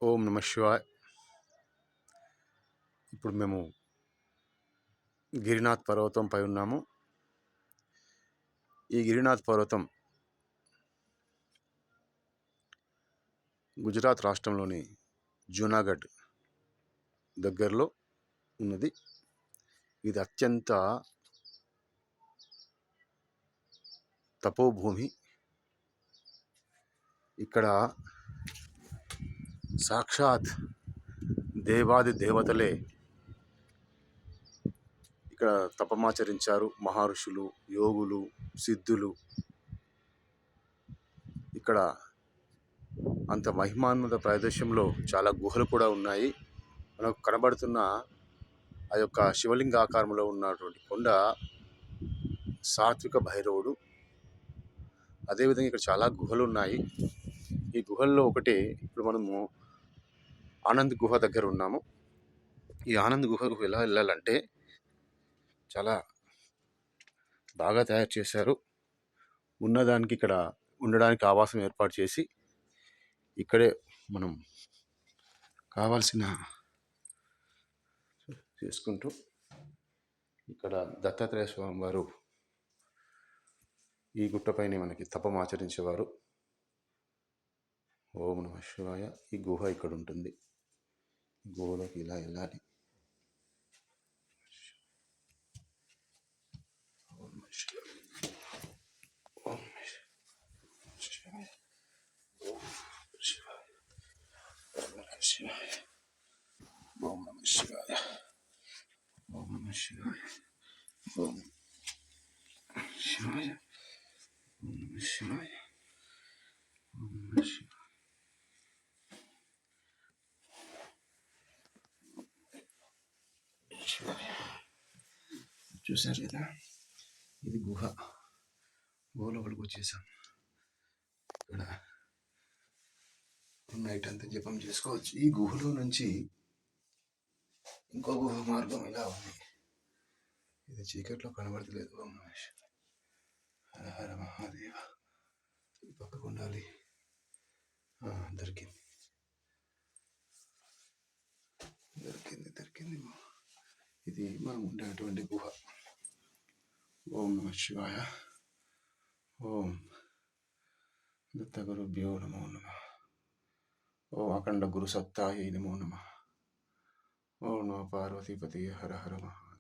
ఓం నమ శివాయ్. ఇప్పుడు మేము గిరినాథ్ పర్వతంపై ఉన్నాము. ఈ గిరినాథ్ పర్వతం గుజరాత్ రాష్ట్రంలోని జూనాగఢ్ దగ్గరలో ఉన్నది. ఇది అత్యంత తపోభూమి. ఇక్కడ సాక్షాత్ దేవాది దేవతలే ఇక్కడ తపమాచరించారు. మహర్షులు, యోగులు, సిద్ధులు. ఇక్కడ అంత మహిమాన్విత ప్రదేశంలో చాలా గుహలు కూడా ఉన్నాయి. మనకు కనబడుతున్న ఆ యొక్క శివలింగ ఆకారంలో ఉన్నటువంటి కొండ సాత్విక భైరవుడు. అదేవిధంగా ఇక్కడ చాలా గుహలు ఉన్నాయి. ఈ గుహల్లో ఒకటి ఇప్పుడు మనము ఆనంద్ గుహ దగ్గర ఉన్నాము. ఈ ఆనంద్ గుహకు ఎలా వెళ్ళాలంటే చాలా బాగా తయారు చేశారు. ఉన్నదానికి ఇక్కడ ఉండడానికి ఆవాసం ఏర్పాటు చేసి ఇక్కడే మనం కావాల్సిన చేసుకుంటూ ఇక్కడ దత్తాత్రేయ స్వామి వారు ఈ గుట్టపైనే మనకి తపం ఆచరించేవారు. ఓం నమ శివాయ. ఈ గుహ ఇక్కడ ఉంటుంది. గుహలోకి ఇలా వెళ్ళాలి. ఓం నమ శివాయ. ఓం నమ శివాయ. ఓం శివాయ. ఓం నమ శివాయ. ఓం నమ శివాయ. ఓం నమ శివాయ. ఓం శివాయ. ఓం నమ శివాయ. ఓం నమ శివాయ. చూసారు కదా, ఇది గుహ. గుహలోపలికి వచ్చేసాం. ఇక్కడ నైట్ అంతా జపం చేసుకోవచ్చు. ఈ గుహలో నుంచి ఇంకో గుహ మార్గం ఇలా ఉంది. ఇది చీకట్లో కనబడతలేదు. ఓం నమ శివాయ. హర హర మహాదేవ. ఈ పక్కకు ఉండాలి. దొరికింది. ఇది మనం ఉండేటువంటి గుహ. ఓం నమ శివాయ. ఓం దత్తగురుభ్యో నమో నమః. ఓం అఖండ గురు సత్తాయై నమో నమః. ఓం నమో పార్వతీపతయే హర హర మహా.